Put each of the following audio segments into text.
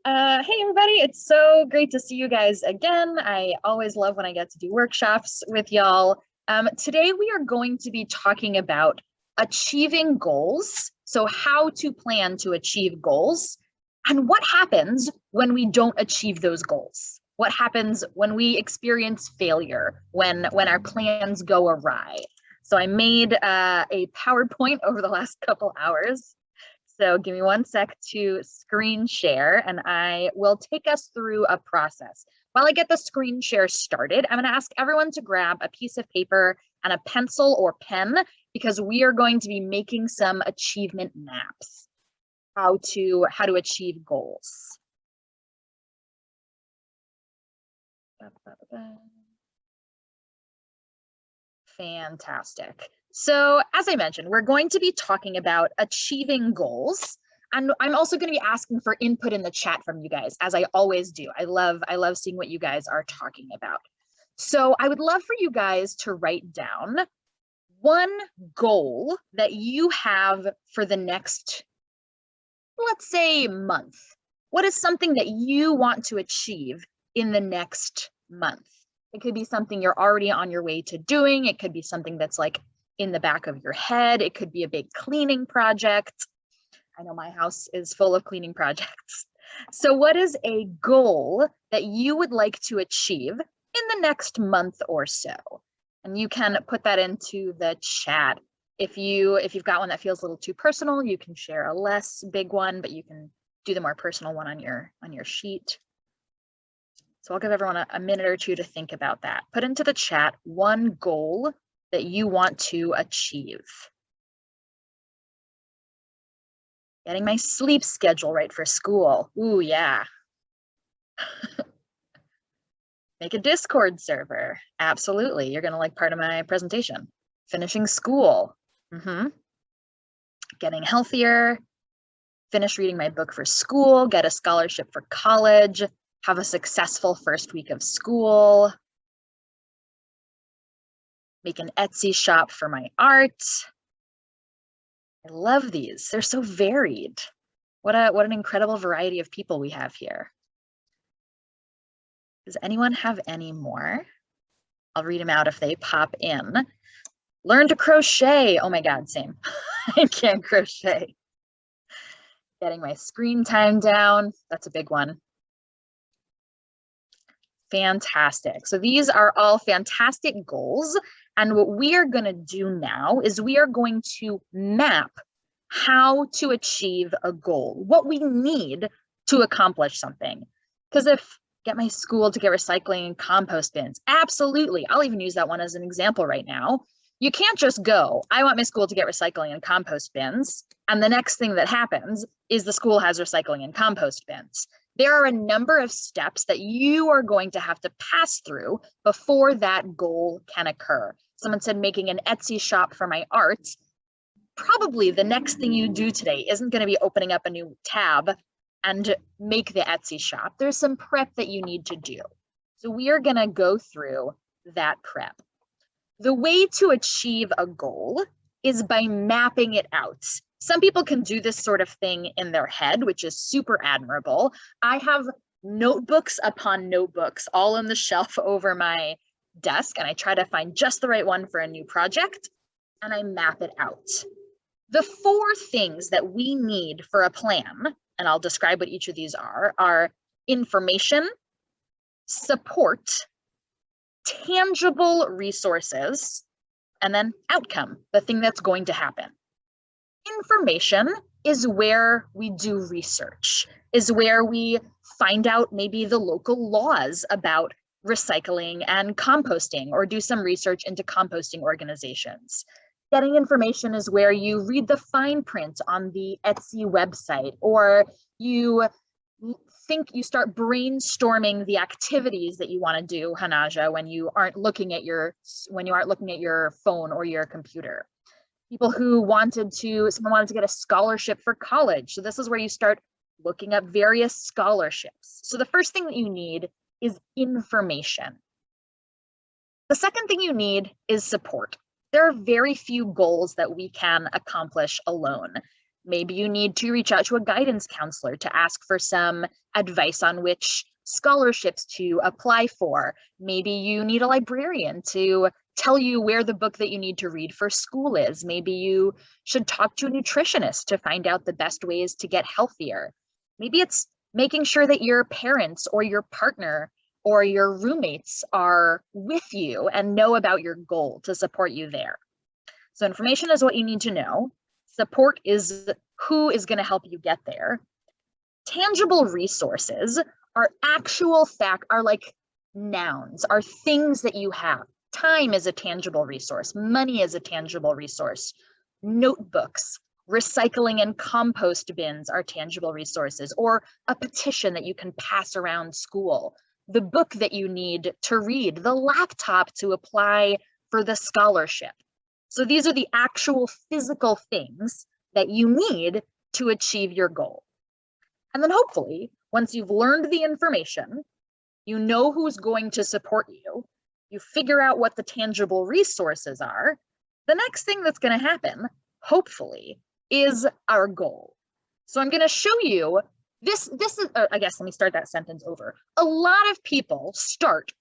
Hey everybody, it's so great to see you guys again. I always love when I get to do workshops with y'all. Today we are going to be talking about achieving goals. So how to plan to achieve goals and what happens when we don't achieve those goals. What happens when we experience failure, when our plans go awry. So I made a PowerPoint over the last couple hours. So give me one sec to screen share and I will take us through a process. While I get the screen share started, I'm going to ask everyone to grab a piece of paper and a pencil or pen because we are going to be making some achievement maps, how to achieve goals. Fantastic. So as I mentioned, we're going to be talking about achieving goals. And I'm also going to be asking for input in the chat from you guys, as I always do. I love seeing what you guys are talking about. So I would love for you guys to write down one goal that you have for the next, let's say, month. What is something that you want to achieve in the next month? It could be something you're already on your way to doing. It could be something that's like in the back of your head. It could be a big cleaning project. I know my house is full of cleaning projects. So what is a goal that you would like to achieve in the next month or so? And you can put that into the chat. If you've got one that feels a little too personal, you can share a less big one, but you can do the more personal one on your sheet. So I'll give everyone a minute or two to think about that. Put into the chat one goal that you want to achieve. Getting my sleep schedule right for school. Ooh, yeah. Make a Discord server. Absolutely. You're going to like part of my presentation. Finishing school. Getting healthier. Finish reading my book for school. Get a scholarship for college. Have a successful first week of school. Make an Etsy shop for my art. I love these. They're so varied. What an incredible variety of people we have here. Does anyone have any more? I'll read them out if they pop in. Learn to crochet. Oh my God, same. I can't crochet. Getting my screen time down. That's a big one. Fantastic. So these are all fantastic goals. And what we are going to do now is we are going to map how to achieve a goal, what we need to accomplish something. Because if get my school to get recycling and compost bins, absolutely. I'll even use that one as an example right now. You can't just go, I want my school to get recycling and compost bins. And the next thing that happens is the school has recycling and compost bins. There are a number of steps that you are going to have to pass through before that goal can occur. Someone said making an Etsy shop for my art. Probably the next thing you do today isn't going to be opening up a new tab and make the Etsy shop. There's some prep that you need to do. So we are going to go through that prep. The way to achieve a goal is by mapping it out. Some people can do this sort of thing in their head, which is super admirable. I have notebooks upon notebooks all on the shelf over my desk, and I try to find just the right one for a new project, and I map it out. The 4 things that we need for a plan, and I'll describe what each of these are information, support, tangible resources, and then outcome, the thing that's going to happen. Information is where we do research, is where we find out maybe the local laws about recycling and composting, or do some research into composting organizations. Getting information is where you read the fine print on the Etsy website, or you start brainstorming the activities that you want to do, Hanaja, when you aren't looking at your phone or your computer. People who someone wanted to get a scholarship for college. So this is where you start looking up various scholarships. So the first thing that you need is information. The second thing you need is support. There are very few goals that we can accomplish alone. Maybe you need to reach out to a guidance counselor to ask for some advice on which scholarships to apply for. Maybe you need a librarian to tell you where the book that you need to read for school is. Maybe you should talk to a nutritionist to find out the best ways to get healthier. Maybe it's making sure that your parents or your partner or your roommates are with you and know about your goal to support you there. So information is what you need to know. Support is who is going to help you get there. Tangible resources are are like nouns, are things that you have. Time is a tangible resource. Money is a tangible resource. Notebooks, recycling and compost bins are tangible resources, or a petition that you can pass around school, the book that you need to read, the laptop to apply for the scholarship. So these are the actual physical things that you need to achieve your goal. And then hopefully, once you've learned the information, you know who's going to support you, you figure out what the tangible resources are, the next thing that's going to happen, hopefully, is our goal. So I'm going to show you this is, I guess, let me start that sentence over. A lot of people start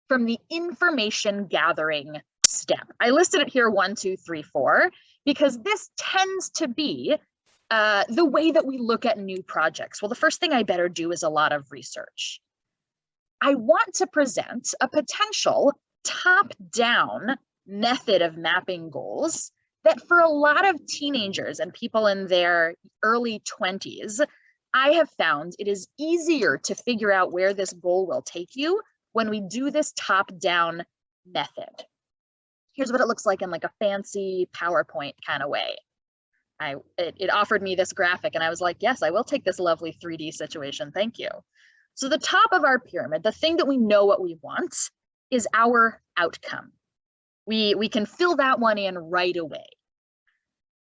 from the information gathering step. I listed it here 1, 2, 3, 4, because this tends to be the way that we look at new projects. Well, the first thing I better do is a lot of research. I want to present a potential top-down method of mapping goals that for a lot of teenagers and people in their early 20s, I have found it is easier to figure out where this goal will take you when we do this top-down method. Here's what it looks like in like a fancy PowerPoint kind of way. It offered me this graphic and I was like, yes, I will take this lovely 3D situation, thank you. So the top of our pyramid, the thing that we know what we want, is our outcome. We can fill that one in right away.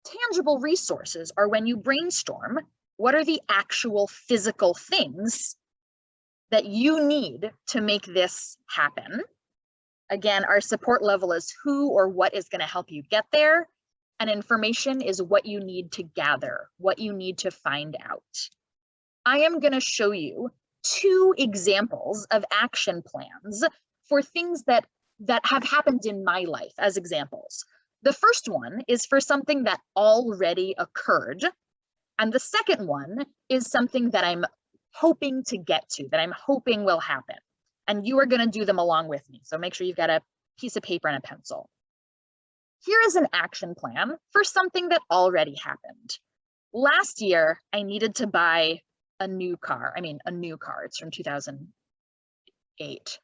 Tangible resources are when you brainstorm, what are the actual physical things that you need to make this happen? Again, our support level is who or what is going to help you get there. And information is what you need to gather, what you need to find out. I am going to show you 2 examples of action plans for things that have happened in my life as examples. The first one is for something that already occurred. And the second one is something that I'm hoping to get to, that I'm hoping will happen. And you are going to do them along with me. So make sure you've got a piece of paper and a pencil. Here is an action plan for something that already happened. Last year, I needed to buy a new car. It's from 2008.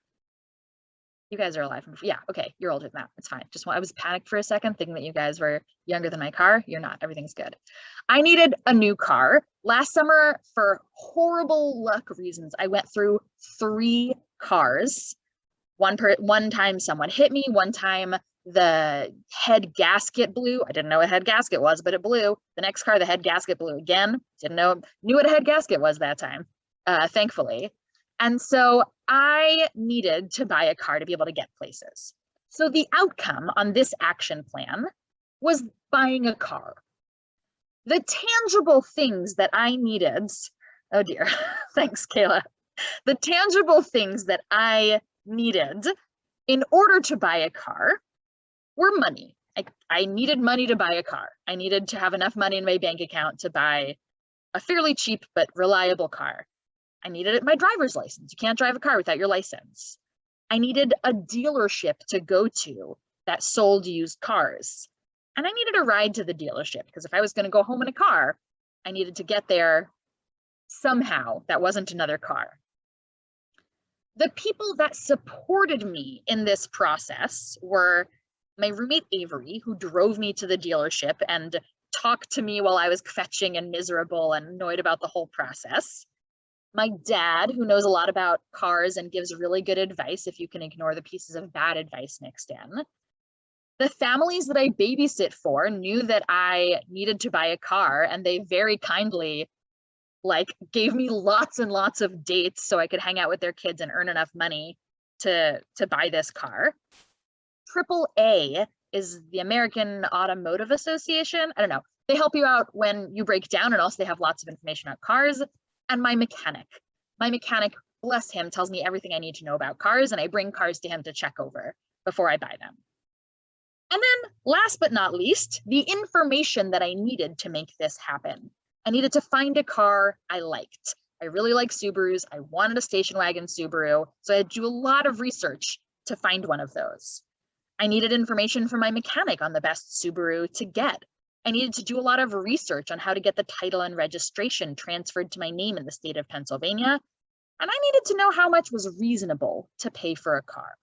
You guys are alive. Yeah, okay, you're older than that. It's fine. I was panicked for a second thinking that you guys were younger than my car. You're not. Everything's good. I needed a new car. Last summer, for horrible luck reasons, I went through 3 cars. One time someone hit me. One time the head gasket blew. I didn't know what a head gasket was, but it blew. The next car, the head gasket blew again. Knew what a head gasket was that time, thankfully. And so I needed to buy a car to be able to get places. So the outcome on this action plan was buying a car. The tangible things that I needed, oh dear, thanks, Kayla. The tangible things that I needed in order to buy a car were money. I needed money to buy a car. I needed to have enough money in my bank account to buy a fairly cheap but reliable car. I needed my driver's license. You can't drive a car without your license. I needed a dealership to go to that sold used cars. And I needed a ride to the dealership because if I was going to go home in a car, I needed to get there somehow. That wasn't another car. The people that supported me in this process were my roommate Avery, who drove me to the dealership and talked to me while I was fetching and miserable and annoyed about the whole process. My dad, who knows a lot about cars and gives really good advice if you can ignore the pieces of bad advice mixed in. The families that I babysit for knew that I needed to buy a car, and they very kindly gave me lots and lots of dates so I could hang out with their kids and earn enough money to buy this car. AAA is the American Automotive Association. I don't know. They help you out when you break down, and also they have lots of information about cars. And my mechanic. My mechanic, bless him, tells me everything I need to know about cars, and I bring cars to him to check over before I buy them. And then last but not least, the information that I needed to make this happen. I needed to find a car I liked. I really like Subarus. I wanted a station wagon Subaru, so I had to do a lot of research to find one of those. I needed information from my mechanic on the best Subaru to get. I needed to do a lot of research on how to get the title and registration transferred to my name in the state of Pennsylvania. And I needed to know how much was reasonable to pay for a car.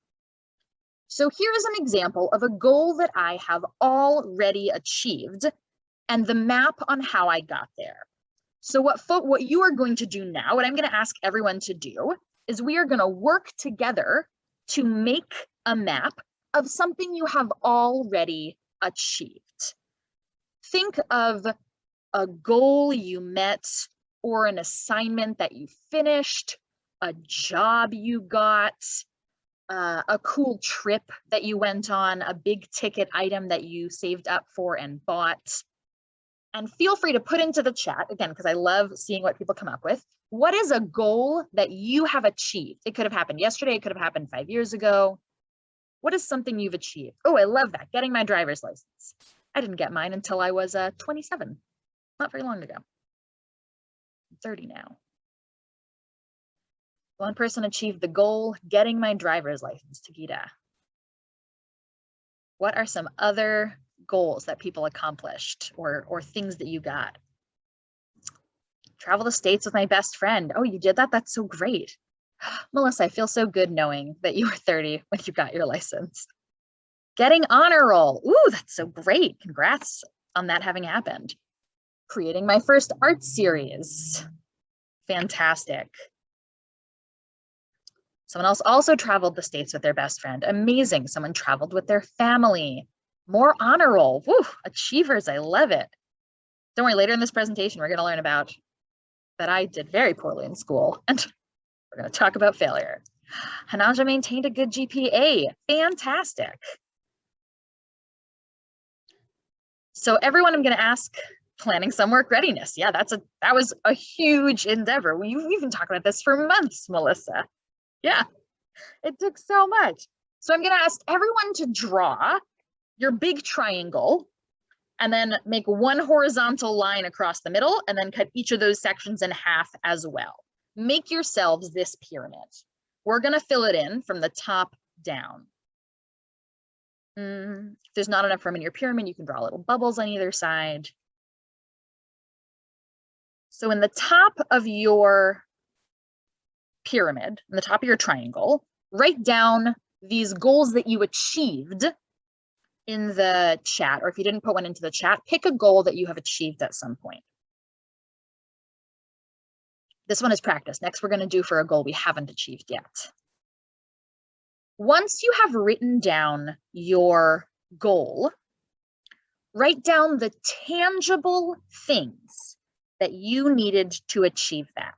So here's an example of a goal that I have already achieved and the map on how I got there. So what you are going to do now, what I'm going to ask everyone to do, is we are going to work together to make a map of something you have already achieved. Think of a goal you met, or an assignment that you finished, a job you got, a cool trip that you went on, a big ticket item that you saved up for and bought. And feel free to put into the chat, again, because I love seeing what people come up with. What is a goal that you have achieved? It could have happened yesterday, it could have happened 5 years ago. What is something you've achieved? Oh, I love that, getting my driver's license. I didn't get mine until I was 27, not very long ago. I'm 30 now. One person achieved the goal, getting my driver's license, Tagita. What are some other goals that people accomplished, or things that you got? Travel the States with my best friend. Oh, you did that? That's so great. Melissa, I feel so good knowing that you were 30 when you got your license. Getting honor roll. Ooh, that's so great. Congrats on that having happened. Creating my first art series. Fantastic. Someone else also traveled the States with their best friend. Amazing. Someone traveled with their family. More honor roll. Woo, achievers. I love it. Don't worry, later in this presentation, we're going to learn about that I did very poorly in school, and we're going to talk about failure. Hanaja maintained a good GPA. Fantastic. So everyone, I'm going to ask, planning some work readiness. Yeah, that was a huge endeavor. We've been talking about this for months, Melissa. Yeah, it took so much. So I'm going to ask everyone to draw your big triangle and then make one horizontal line across the middle, and then cut each of those sections in half as well. Make yourselves this pyramid. We're going to fill it in from the top down. If there's not enough room in your pyramid, you can draw little bubbles on either side. So in the top of your pyramid, in the top of your triangle, write down these goals that you achieved in the chat, or if you didn't put one into the chat, pick a goal that you have achieved at some point. This one is practice. Next, we're going to do for a goal we haven't achieved yet. Once you have written down your goal, write down the tangible things that you needed to achieve that.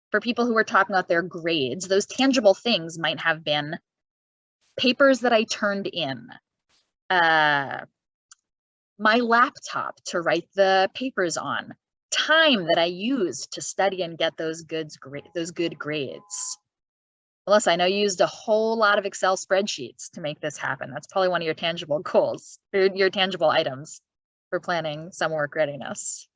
For people who are talking about their grades, those tangible things might have been papers that I turned in, my laptop to write the papers on, time that I used to study and get those good grades. Melissa, I know you used a whole lot of Excel spreadsheets to make this happen. That's probably one of your tangible goals, or your tangible items for planning some work readiness.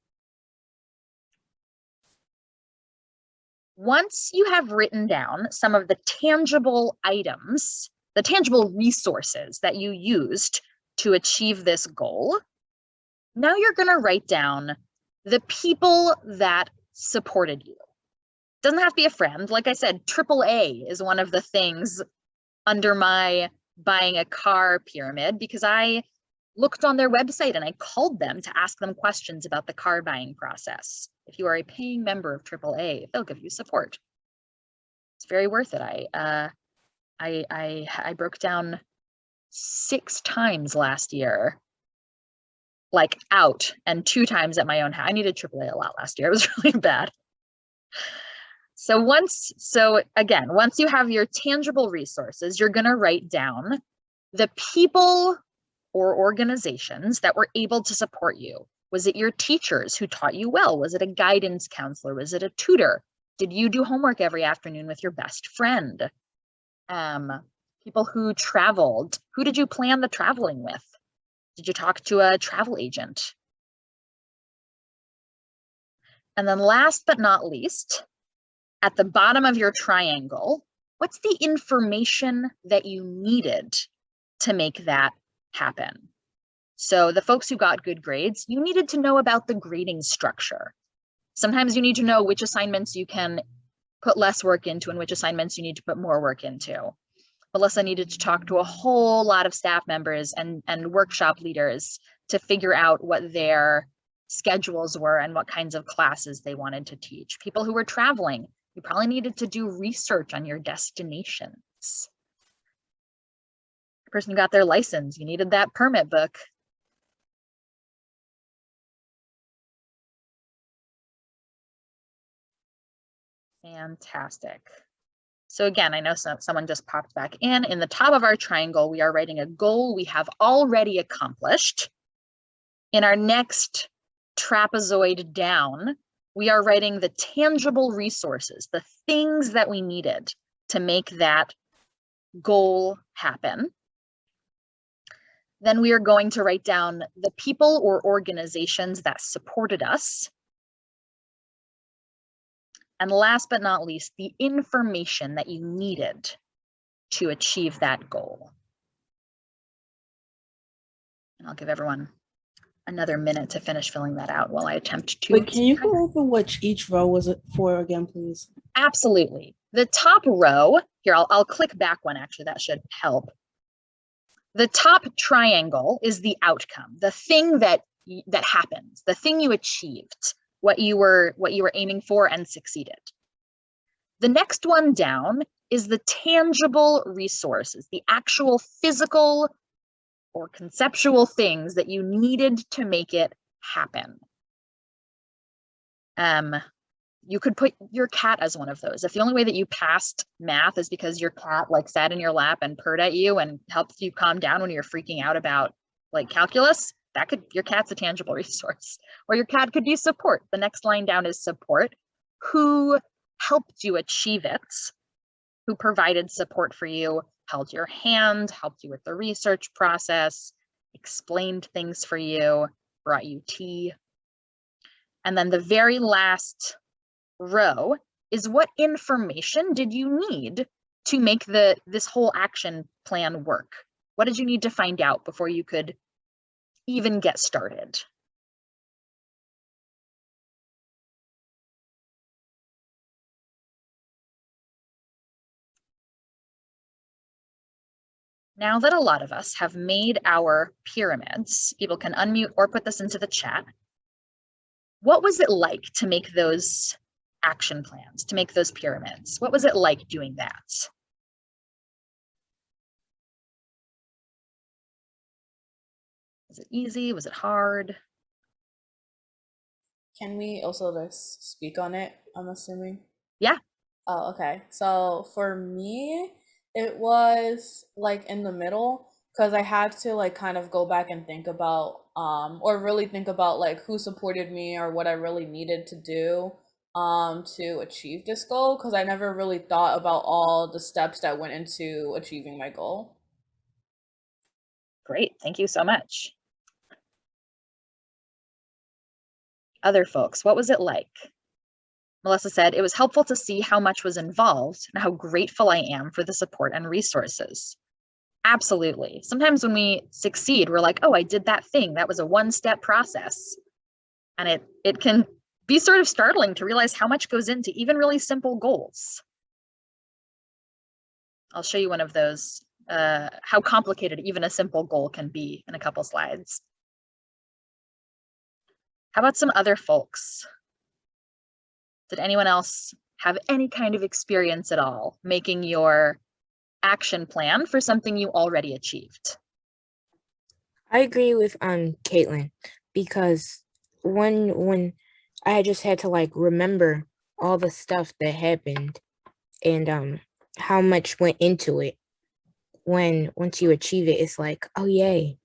Once you have written down some of the tangible items, the tangible resources that you used to achieve this goal, now you're going to write down the people that supported you. Doesn't have to be a friend. Like I said, AAA is one of the things under my buying a car pyramid, because I looked on their website and I called them to ask them questions about the car buying process. If you are a paying member of AAA, they'll give you support. It's very worth it. I broke down 6 times last year, like out, and 2 times at my own house. I needed AAA a lot last year. It was really bad. So again, once you have your tangible resources, you're going to write down the people or organizations that were able to support you. Was it your teachers who taught you well? Was it a guidance counselor? Was it a tutor? Did you do homework every afternoon with your best friend? People who traveled, who did you plan the traveling with? Did you talk to a travel agent? And then last but not least, at the bottom of your triangle, what's the information that you needed to make that happen? So the folks who got good grades, you needed to know about the grading structure. Sometimes you need to know which assignments you can put less work into and which assignments you need to put more work into. Melissa needed to talk to a whole lot of staff members and workshop leaders to figure out what their schedules were and what kinds of classes they wanted to teach. People who were traveling, you probably needed to do research on your destinations. The person who got their license, you needed that permit book. Fantastic. So again, I know someone just popped back in. In the top of our triangle, we are writing a goal we have already accomplished. In our next trapezoid down, we are writing the tangible resources, the things that we needed to make that goal happen. Then we are going to write down the people or organizations that supported us. And last but not least, the information that you needed to achieve that goal. And I'll give everyone another minute to finish filling that out while I attempt to. Wait, can you go over what each row was for again, please? Absolutely. The top row, here, I'll click back one, actually, that should help. The top triangle is the outcome, the thing that happens, the thing you achieved, what you were aiming for and succeeded. The next one down is the tangible resources, the actual physical or conceptual things that you needed to make it happen. You could put your cat as one of those. If the only way that you passed math is because your cat like sat in your lap and purred at you and helped you calm down when you're freaking out about like calculus, your cat's a tangible resource. Or your cat could be support. The next line down is support. Who helped you achieve it? Who provided support for you, held your hand, helped you with the research process, explained things for you, brought you tea. And then the very last row is what information did you need to make this whole action plan work? What did you need to find out before you could even get started? Now that a lot of us have made our pyramids, people can unmute or put this into the chat. What was it like to make those action plans, to make those pyramids? What was it like doing that? Was it easy? Was it hard? Can we also just speak on it, I'm assuming? Yeah. Oh, okay. So for me, it was like in the middle because I had to like kind of go back and think about or really think about like who supported me or what I really needed to do to achieve this goal because I never really thought about all the steps that went into achieving my goal. Great. Thank you so much. Other folks, what was it like? Melissa said, it was helpful to see how much was involved and how grateful I am for the support and resources. Absolutely. Sometimes when we succeed, we're like, oh, I did that thing. That was a one-step process. And it can be sort of startling to realize how much goes into even really simple goals. I'll show you one of those, how complicated even a simple goal can be in a couple slides. How about some other folks? Did anyone else have any kind of experience at all making your action plan for something you already achieved? I agree with Caitlin, because when I just had to like remember all the stuff that happened and how much went into it. Once you achieve it, it's like, oh yay.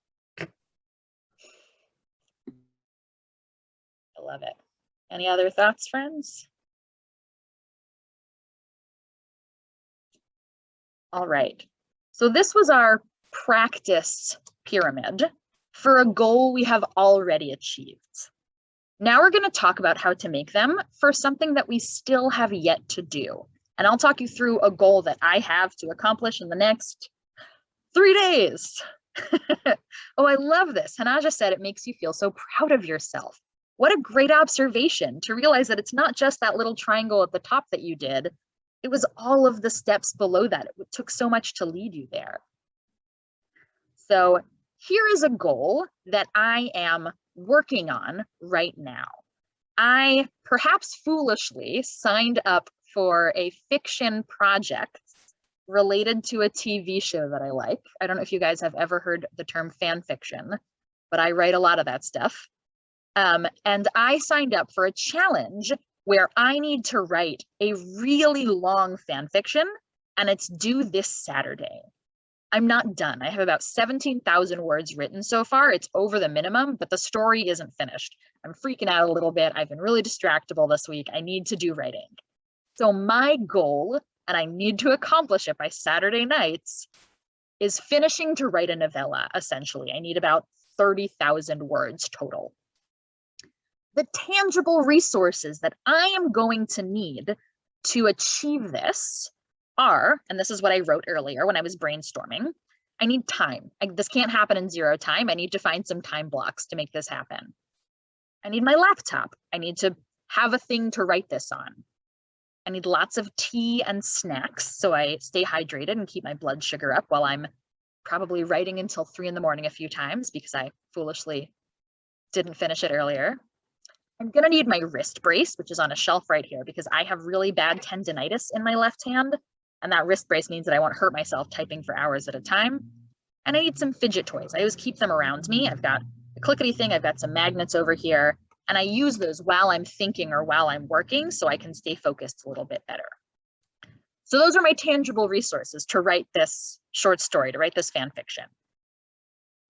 love it. Any other thoughts, friends? All right. So this was our practice pyramid for a goal we have already achieved. Now we're going to talk about how to make them for something that we still have yet to do. And I'll talk you through a goal that I have to accomplish in the next 3 days. Oh, I love this. Hanaja said it makes you feel so proud of yourself. What a great observation to realize that it's not just that little triangle at the top that you did. It was all of the steps below that. It took so much to lead you there. So here is a goal that I am working on right now. I perhaps foolishly signed up for a fiction project related to a TV show that I like. I don't know if you guys have ever heard the term fan fiction, but I write a lot of that stuff. And I signed up for a challenge where I need to write a really long fan fiction, and it's due this Saturday. I'm not done. I have about 17,000 words written so far. It's over the minimum, but the story isn't finished. I'm freaking out a little bit. I've been really distractible this week. I need to do writing. So my goal, and I need to accomplish it by Saturday nights, is finishing to write a novella, essentially. I need about 30,000 words total. The tangible resources that I am going to need to achieve this are, and this is what I wrote earlier when I was brainstorming, I need time. This can't happen in 0 time. I need to find some time blocks to make this happen. I need my laptop. I need to have a thing to write this on. I need lots of tea and snacks so I stay hydrated and keep my blood sugar up while I'm probably writing until 3 in the morning a few times because I foolishly didn't finish it earlier. I'm gonna need my wrist brace, which is on a shelf right here because I have really bad tendinitis in my left hand. And that wrist brace means that I won't hurt myself typing for hours at a time. And I need some fidget toys. I always keep them around me. I've got a clickety thing, I've got some magnets over here, and I use those while I'm thinking or while I'm working so I can stay focused a little bit better. So those are my tangible resources to write this short story, to write this fan fiction.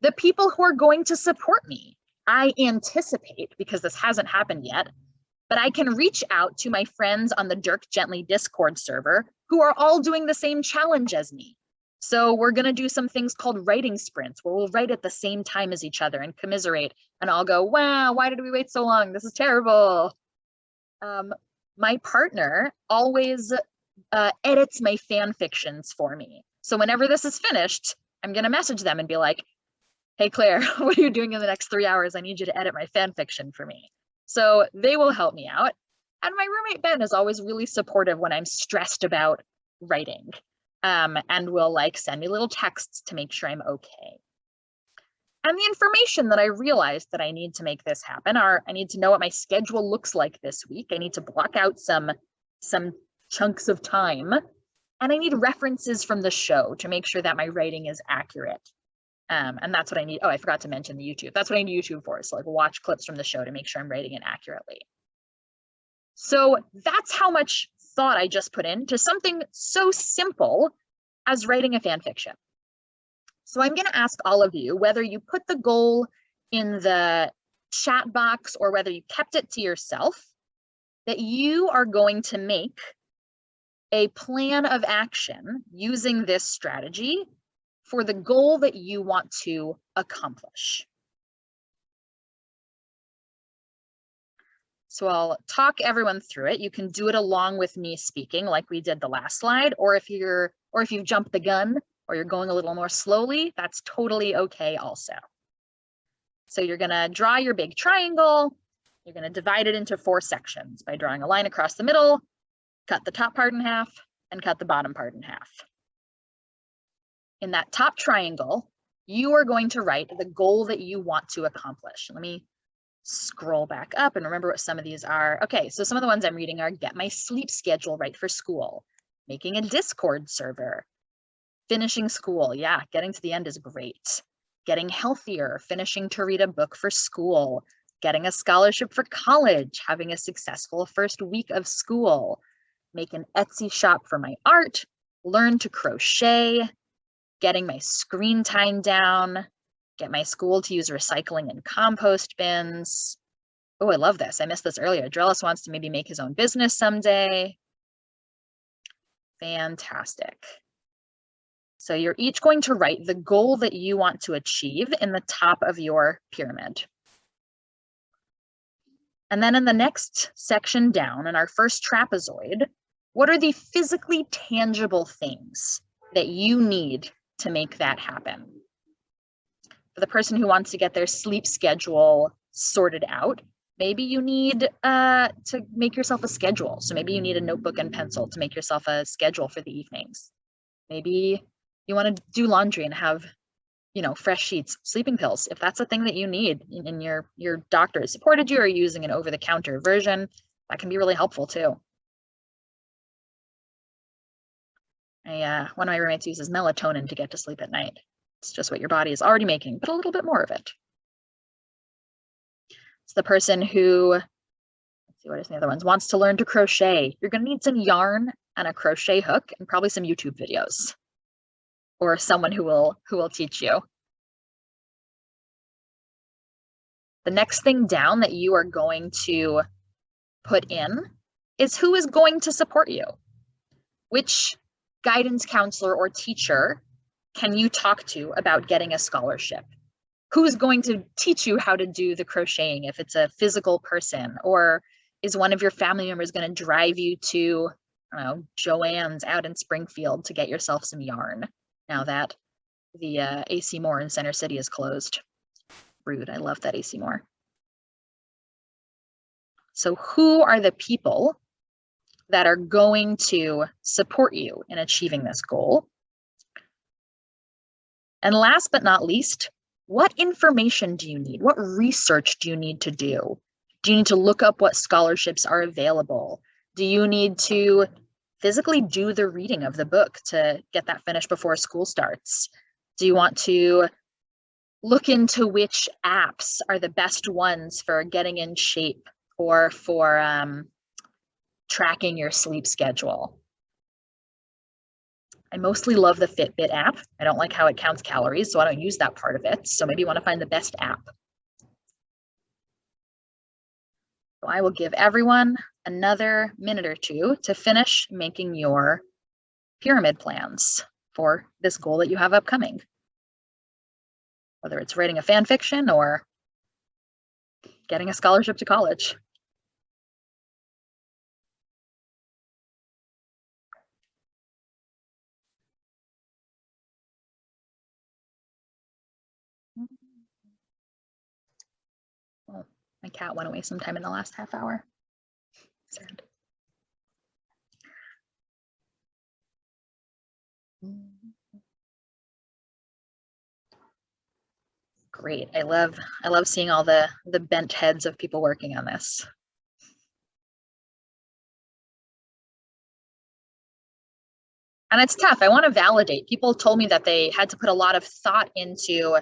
The people who are going to support me, I anticipate, because this hasn't happened yet, but I can reach out to my friends on the Dirk Gently Discord server who are all doing the same challenge as me. So we're gonna do some things called writing sprints where we'll write at the same time as each other and commiserate. And I'll go, wow, why did we wait so long? This is terrible. My partner always edits my fan fictions for me. So whenever this is finished, I'm gonna message them and be like, hey, Claire, what are you doing in the next 3 hours? I need you to edit my fan fiction for me. So they will help me out. And my roommate Ben is always really supportive when I'm stressed about writing and will like send me little texts to make sure I'm okay. And the information that I realized that I need to make this happen are, I need to know what my schedule looks like this week. I need to block out some chunks of time, and I need references from the show to make sure that my writing is accurate. And that's what I need. Oh, I forgot to mention the YouTube. That's what I need YouTube for, so like watch clips from the show to make sure I'm writing it accurately. So that's how much thought I just put into something so simple as writing a fan fiction. So I'm going to ask all of you, whether you put the goal in the chat box or whether you kept it to yourself, that you are going to make a plan of action using this strategy for the goal that you want to accomplish. So I'll talk everyone through it. You can do it along with me speaking like we did the last slide, or if you've jumped the gun or you're going a little more slowly, that's totally okay also. So you're gonna draw your big triangle. You're gonna divide it into 4 sections by drawing a line across the middle, cut the top part in half, and cut the bottom part in half. In that top triangle, you are going to write the goal that you want to accomplish. Let me scroll back up and remember what some of these are. Okay, so some of the ones I'm reading are get my sleep schedule right for school, making a Discord server, finishing school. Yeah, getting to the end is great. Getting healthier, finishing to read a book for school, getting a scholarship for college, having a successful first week of school, make an Etsy shop for my art, learn to crochet, getting my screen time down, get my school to use recycling and compost bins, Oh, I love this. I missed this earlier. Drelis wants to maybe make his own business someday. Fantastic. So you're each going to write the goal that you want to achieve in the top of your pyramid. And then in the next section down, in our first trapezoid, what are the physically tangible things that you need to make that happen? For the person who wants to get their sleep schedule sorted out, maybe you need to make yourself a schedule. So maybe you need a notebook and pencil to make yourself a schedule for the evenings. Maybe you want to do laundry and have, you know, fresh sheets, sleeping pills. If that's a thing that you need and your doctor has supported you or using an over-the-counter version, that can be really helpful too. One of my roommates uses melatonin to get to sleep at night. It's just what your body is already making, but a little bit more of it. It's the person who, let's see, what are the other ones, wants to learn to crochet. You're going to need some yarn and a crochet hook and probably some YouTube videos or someone who will teach you. The next thing down that you are going to put in is who is going to support you. Which guidance counselor or teacher can you talk to about getting a scholarship? Who's going to teach you how to do the crocheting if it's a physical person? Or is one of your family members going to drive you to, I don't know, Joann's out in Springfield to get yourself some yarn now that the AC Moore in Center City is closed? Rude. I love that AC Moore. So who are the people that are going to support you in achieving this goal? And last but not least, what information do you need? What research do you need to do? Do you need to look up what scholarships are available? Do you need to physically do the reading of the book to get that finished before school starts? Do you want to look into which apps are the best ones for getting in shape or for tracking your sleep schedule? I mostly love the Fitbit app. I don't like how it counts calories, so I don't use that part of it. So maybe you want to find the best app. So I will give everyone another minute or two to finish making your pyramid plans for this goal that you have upcoming. Whether it's writing a fan fiction or getting a scholarship to college. Well, my cat went away sometime in the last half hour. Sad. Great. I love seeing all the bent heads of people working on this. And it's tough. I want to validate. People told me that they had to put a lot of thought into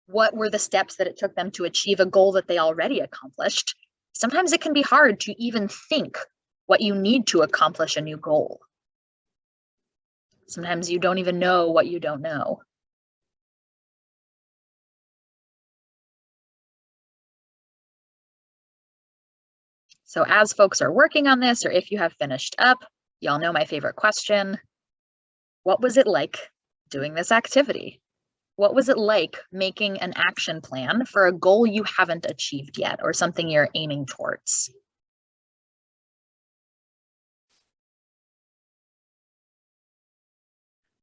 what were the steps that it took them to achieve a goal that they already accomplished. Sometimes it can be hard to even think what you need to accomplish a new goal. Sometimes you don't even know what you don't know. So as folks are working on this, or if you have finished up, y'all know my favorite question. What was it like doing this activity? What was it like making an action plan for a goal you haven't achieved yet or something you're aiming towards?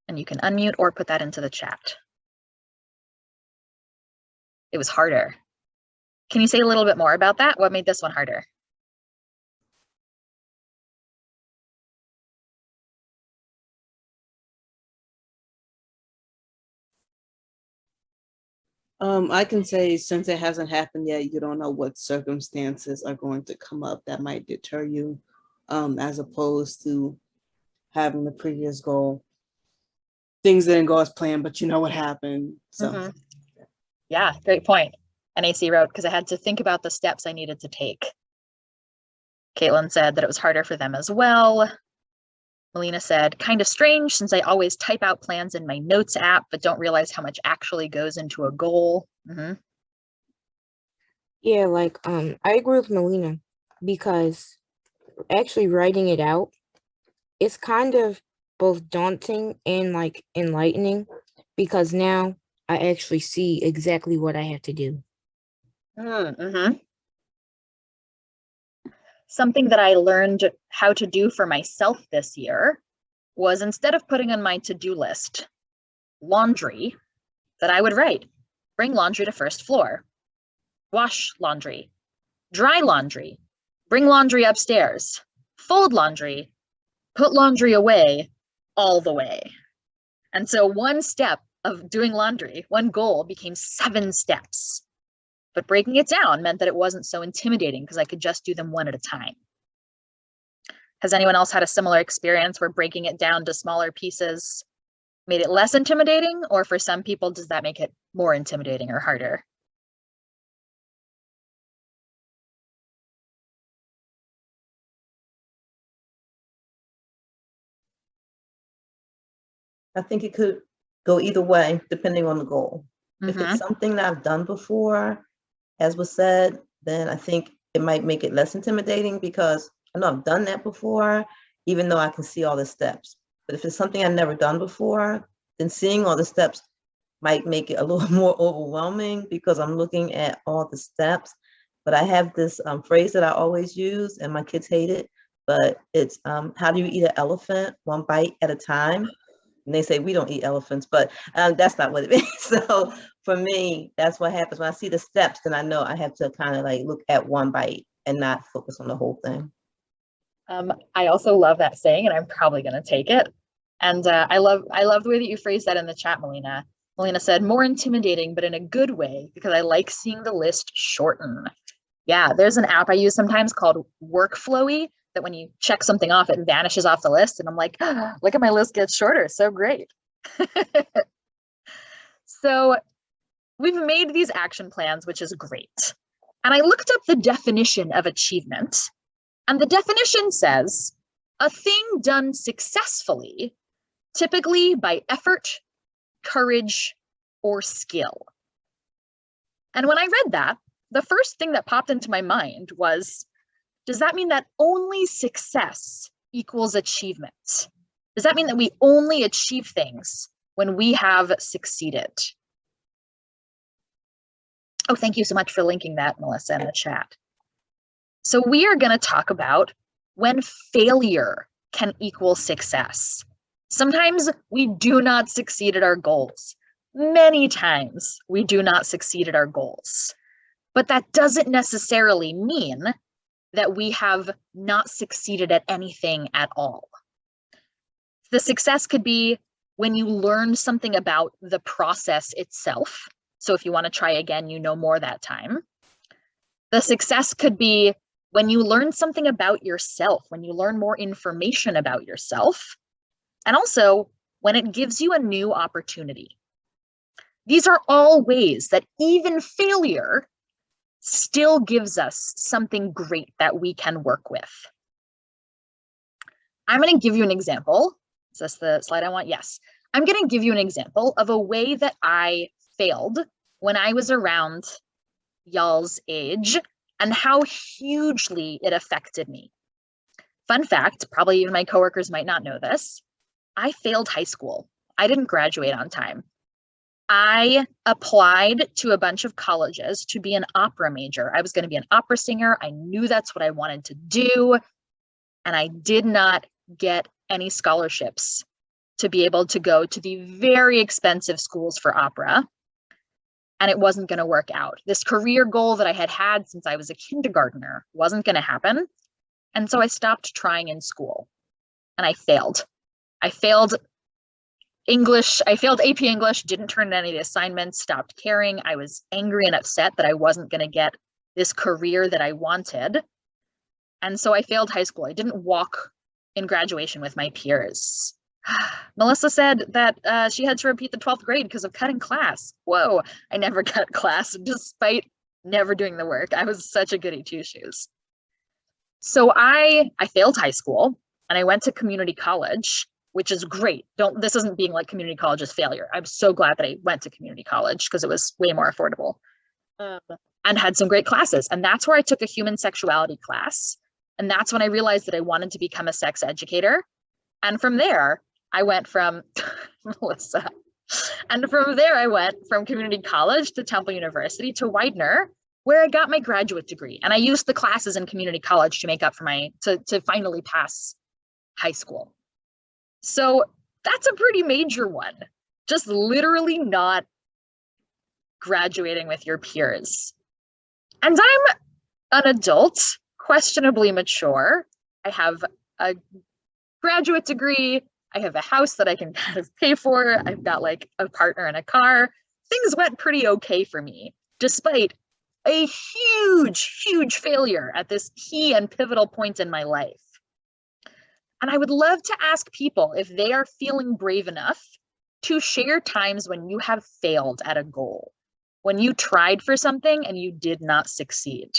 And you can unmute or put that into the chat. It was harder. Can you say a little bit more about that? What made this one harder? I can say since it hasn't happened yet, you don't know what circumstances are going to come up that might deter you, as opposed to having the previous goal. Things didn't go as planned, but you know what happened. So Yeah, great point. NAC wrote, because I had to think about the steps I needed to take. Caitlin said that it was harder for them as well. Melina said, kind of strange since I always type out plans in my notes app, but don't realize how much actually goes into a goal. Yeah, like I agree with Melina because actually writing it out, it's kind of both daunting and like enlightening because now I actually see exactly what I have to do. Mm-hmm. Something that I learned how to do for myself this year was, instead of putting on my to-do list laundry, that I would write, bring laundry to first floor, wash laundry, dry laundry, bring laundry upstairs, fold laundry, put laundry away all the way. And so one step of doing laundry, one goal, became 7 steps. But breaking it down meant that it wasn't so intimidating because I could just do them one at a time. Has anyone else had a similar experience where breaking it down to smaller pieces made it less intimidating? Or for some people, does that make it more intimidating or harder? I think it could go either way, depending on the goal. If Mm-hmm. it's something that I've done before, as was said, then I think it might make it less intimidating because I know I've done that before, even though I can see all the steps. But if it's something I've never done before, then seeing all the steps might make it a little more overwhelming because I'm looking at all the steps. But I have this phrase that I always use, and my kids hate it, but it's how do you eat an elephant? One bite at a time. And they say we don't eat elephants, but that's not what it means. So for me, that's what happens when I see the steps. Then I know I have to kind of like look at one bite and not focus on the whole thing. I also love that saying, and I'm probably going to take it. And I love the way that you phrased that in the chat, Melina. Melina said, more intimidating, but in a good way, because I like seeing the list shorten. Yeah, there's an app I use sometimes called Workflowy that when you check something off, it vanishes off the list. And I'm like, oh, look at my list get shorter. So great. So we've made these action plans, which is great. And I looked up the definition of achievement. And the definition says, a thing done successfully, typically by effort, courage, or skill. And when I read that, the first thing that popped into my mind was, does that mean that only success equals achievement? Does that mean that we only achieve things when we have succeeded? Oh, thank you so much for linking that, Melissa, in the chat. So we are going to talk about when failure can equal success. Sometimes we do not succeed at our goals. Many times we do not succeed at our goals. But that doesn't necessarily mean that we have not succeeded at anything at all. The success could be when you learn something about the process itself. So if you want to try again, you know more that time. The success could be when you learn something about yourself, when you learn more information about yourself, and also when it gives you a new opportunity. These are all ways that even failure still gives us something great that we can work with. I'm going to give you an example. Is this the slide I want? Yes. I'm going to give you an example of a way that I failed when I was around y'all's age and how hugely it affected me. Fun fact, probably even my coworkers might not know this. I failed high school. I didn't graduate on time. I applied to a bunch of colleges to be an opera major. I was going to be an opera singer. I knew that's what I wanted to do. And I did not get any scholarships to be able to go to the very expensive schools for opera. And it wasn't going to work out. This career goal that I had had since I was a kindergartner wasn't going to happen. And so I stopped trying in school and I failed. I failed English. I failed AP English, didn't turn in any of the assignments, stopped caring. I was angry and upset that I wasn't going to get this career that I wanted. And so I failed high school. I didn't walk in graduation with my peers. Melissa said that she had to repeat the 12th grade because of cutting class. Whoa, I never cut class despite never doing the work. I was such a goody two-shoes. So I failed high school and I went to community college, which is great. This isn't being like community college is failure. I'm so glad that I went to community college because it was way more affordable. and had some great classes. And that's where I took a human sexuality class. And that's when I realized that I wanted to become a sex educator. And from there, I went from Melissa. And from there, I went from community college to Temple University to Widener, where I got my graduate degree. And I used the classes in community college to make up for to finally pass high school. So that's a pretty major one. Just literally not graduating with your peers. And I'm an adult, questionably mature. I have a graduate degree. I have a house that I can kind of pay for. I've got like a partner and a car. Things went pretty okay for me, despite a huge, huge failure at this key and pivotal point in my life. And I would love to ask people if they are feeling brave enough to share times when you have failed at a goal, when you tried for something and you did not succeed.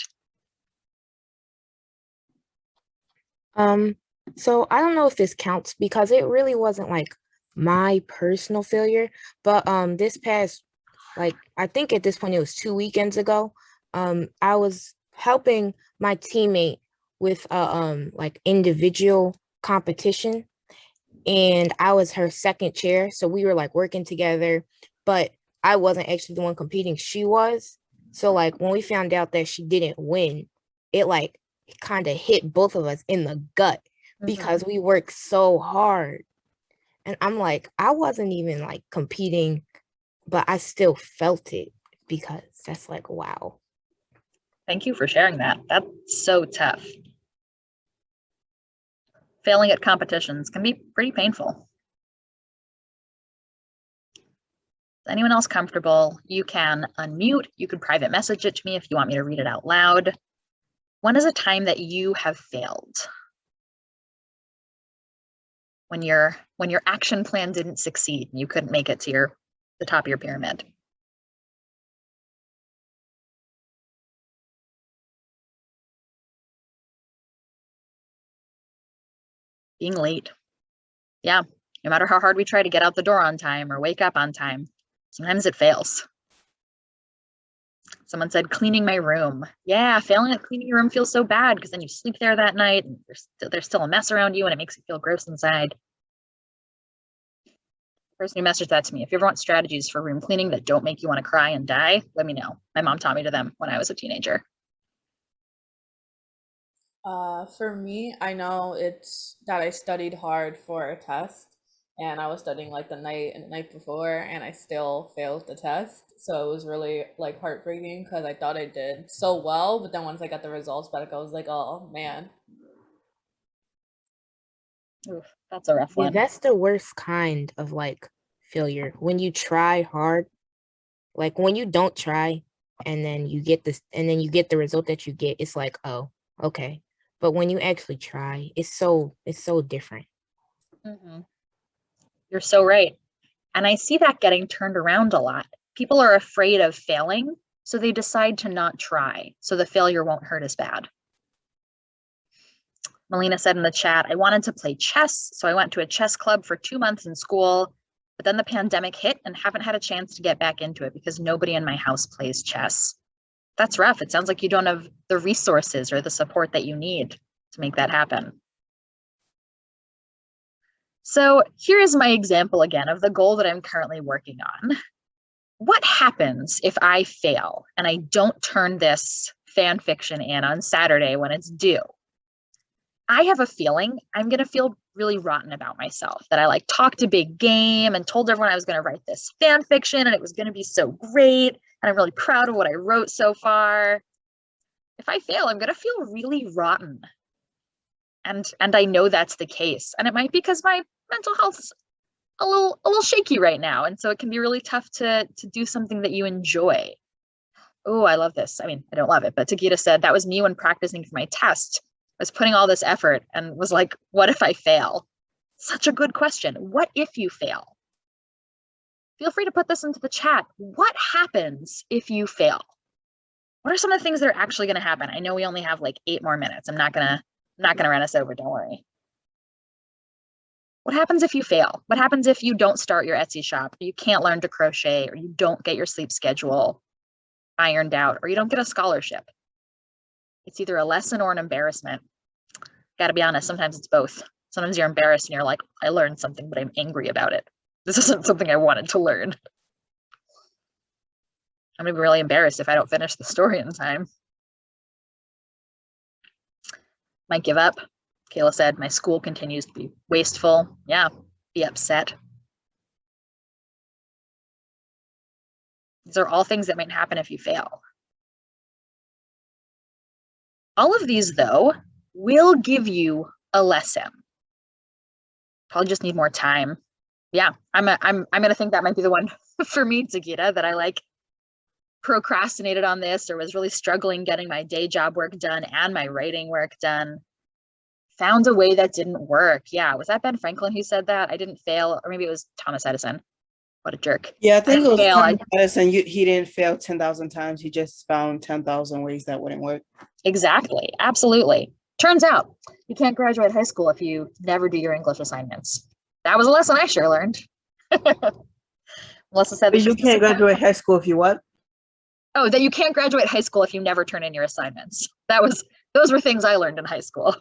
So I don't know if this counts because it really wasn't like my personal failure, but this past, like, I think at this point it was 2 weekends ago, I was helping my teammate with like individual competition, and I was her second chair, so we were like working together, but I wasn't actually the one competing, she was. So like when we found out that she didn't win, it like kind of hit both of us in the gut because we worked so hard. And I'm like, I wasn't even like competing, but I still felt it because that's like, wow. Thank you for sharing that. That's so tough. Failing at competitions can be pretty painful. Is anyone else comfortable? You can unmute. You could private message it to me if you want me to read it out loud. When is a time that you have failed? When your action plan didn't succeed and you couldn't make it to the top of your pyramid. Being late. Yeah, no matter how hard we try to get out the door on time or wake up on time, sometimes it fails. Someone said cleaning my room. Yeah, failing at cleaning your room feels so bad because then you sleep there that night and there's still a mess around you and it makes you feel gross inside. The person who messaged that to me, if you ever want strategies for room cleaning that don't make you want to cry and die, let me know. My mom taught me to them when I was a teenager. For me, I know it's that I studied hard for a test, and I was studying like the night before, and I still failed the test. So it was really like heartbreaking because I thought I did so well, but then once I got the results back, I was like, oh man. Oof, that's a rough Yeah, one. that's the worst kind of like failure. When you try hard, like when you don't try and then you get this and then you get the result that you get, it's like, oh, okay. But when you actually try, it's so different. You're so right. And I see that getting turned around a lot. People are afraid of failing, so they decide to not try, so the failure won't hurt as bad. Melina said in the chat, I wanted to play chess, so I went to a chess club for 2 months in school, but then the pandemic hit and haven't had a chance to get back into it because nobody in my house plays chess. That's rough. It sounds like you don't have the resources or the support that you need to make that happen. So here is my example again of the goal that I'm currently working on. What happens if I fail and I don't turn this fan fiction in on Saturday when it's due? I have a feeling I'm going to feel really rotten about myself, that I like talked a big game and told everyone I was going to write this fan fiction and it was going to be so great. And I'm really proud of what I wrote so far. If I fail, I'm going to feel really rotten. And I know that's the case. And it might be because my mental health's a little shaky right now. And so it can be really tough to do something that you enjoy. Oh, I love this. I mean, I don't love it, but Takita said that was me when practicing for my test. I was putting all this effort and was like, what if I fail? Such a good question. What if you fail? Feel free to put this into the chat. What happens if you fail? What are some of the things that are actually going to happen? I know we only have like 8 more minutes. I'm not gonna run us over. Don't worry. What happens if you fail? What happens if you don't start your Etsy shop, or you can't learn to crochet, or you don't get your sleep schedule? ironed out, or you don't get a scholarship. It's either a lesson or an embarrassment. Gotta be honest, sometimes it's both. Sometimes you're embarrassed and you're like, I learned something, but I'm angry about it. This isn't something I wanted to learn. I'm gonna be really embarrassed if I don't finish the story in time. Might give up. Kayla said, my school continues to be wasteful. Yeah, be upset. These are all things that might happen if you fail. All of these, though, will give you a lesson. Probably just need more time. Yeah, I'm gonna think that might be the one for me, Takita, that I like procrastinated on this or was really struggling getting my day job work done and my writing work done. Found a way that didn't work. Yeah, was that Ben Franklin who said that? I didn't fail, or maybe it was Thomas Edison. What a jerk. Yeah, I think it was fail. Thomas Edison. He didn't fail 10,000 times. He just found 10,000 ways that wouldn't work. Exactly. Absolutely. Turns out you can't graduate high school if you never do your English assignments. That was a lesson I sure learned. Melissa said But you can't graduate high school if you what? Oh, that you can't graduate high school if you never turn in your assignments. Those were things I learned in high school.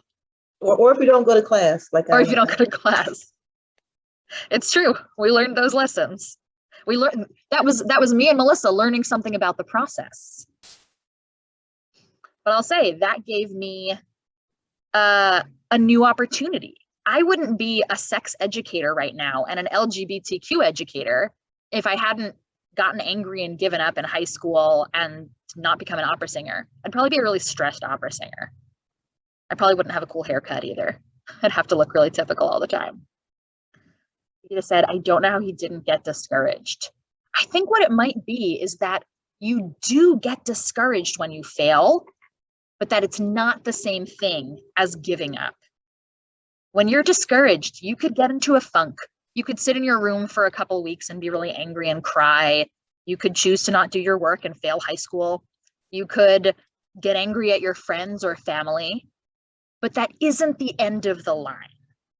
Or if you don't go to class, or if you don't go to class. It's true. We learned those lessons. We learned that was me and Melissa learning something about the process. But I'll say that gave me a new opportunity. I wouldn't be a sex educator right now and an LGBTQ educator if I hadn't gotten angry and given up in high school and not become an opera singer. I'd probably be a really stressed opera singer. I probably wouldn't have a cool haircut either. I'd have to look really typical all the time. He just said, I don't know how he didn't get discouraged. I think what it might be is that you do get discouraged when you fail, but that it's not the same thing as giving up. When you're discouraged, you could get into a funk. You could sit in your room for a couple of weeks and be really angry and cry. You could choose to not do your work and fail high school. You could get angry at your friends or family, but that isn't the end of the line.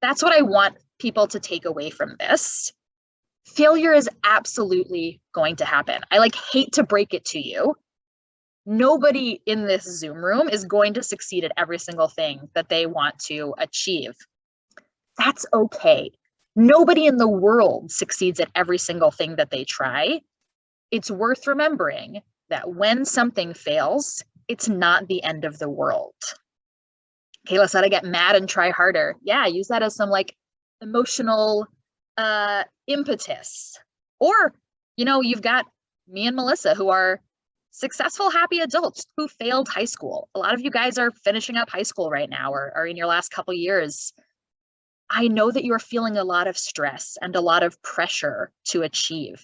That's what I want people to take away from this. Failure is absolutely going to happen. I hate to break it to you. Nobody in this Zoom room is going to succeed at every single thing that they want to achieve. That's okay. Nobody in the world succeeds at every single thing that they try. It's worth remembering that when something fails, it's not the end of the world. Kayla said, I get mad and try harder. Yeah, use that as some emotional impetus. Or, you've got me and Melissa who are successful, happy adults who failed high school. A lot of you guys are finishing up high school right now or are in your last couple years. I know that you're feeling a lot of stress and a lot of pressure to achieve.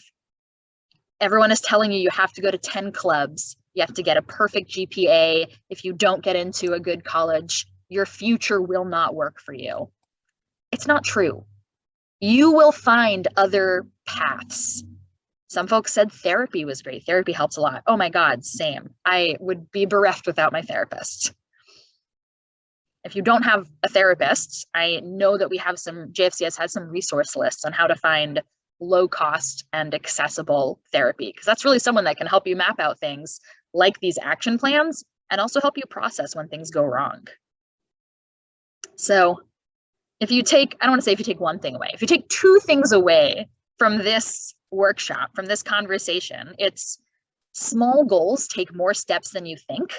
Everyone is telling you have to go to 10 clubs. You have to get a perfect GPA. If you don't get into a good college, your future will not work for you. It's not true. You will find other paths. Some folks said therapy was great. Therapy helps a lot. Oh my God, same. I would be bereft without my therapist. If you don't have a therapist, I know that JFCS has some resource lists on how to find low cost and accessible therapy, because that's really someone that can help you map out things like these action plans and also help you process when things go wrong. So if you take, I don't want to say if you take one thing away, if you take two things away from this workshop, from this conversation, it's small goals take more steps than you think.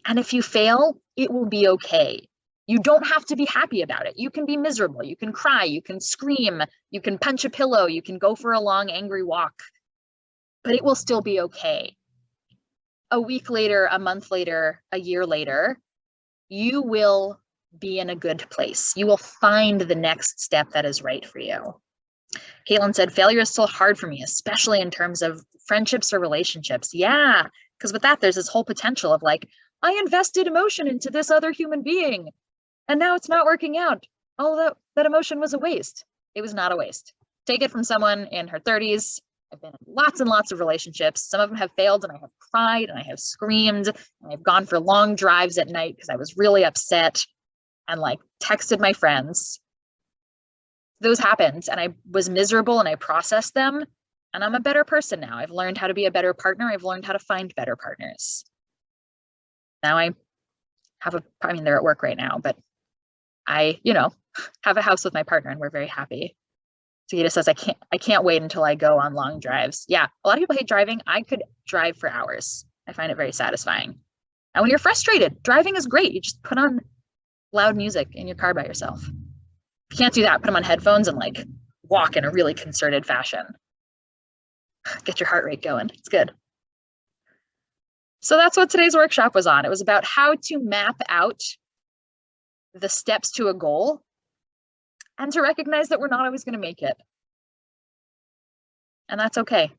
And if you fail, it will be okay. You don't have to be happy about it. You can be miserable. You can cry. You can scream. You can punch a pillow. You can go for a long, angry walk. But it will still be okay. A week later, a month later, a year later, you will be in a good place. You will find the next step that is right for you. Caitlin said, failure is still hard for me, especially in terms of friendships or relationships. Yeah, because with that, there's this whole potential of I invested emotion into this other human being, and now it's not working out. All that emotion was a waste. It was not a waste. Take it from someone in her 30s. I've been in lots and lots of relationships. Some of them have failed, and I have cried, and I have screamed, and I've gone for long drives at night because I was really upset and texted my friends. Those happened, and I was miserable, and I processed them, And I'm a better person now. I've learned how to be a better partner. I've learned how to find better partners. Now I mean, they're at work right now, but I, have a house with my partner and we're very happy. Sagita says, I can't wait until I go on long drives. Yeah, a lot of people hate driving. I could drive for hours. I find it very satisfying. And when you're frustrated, driving is great. You just put on loud music in your car by yourself. If you can't do that, put them on headphones and like walk in a really concerted fashion. Get your heart rate going. It's good. So that's what today's workshop was on. It was about how to map out the steps to a goal and to recognize that we're not always going to make it. And that's okay.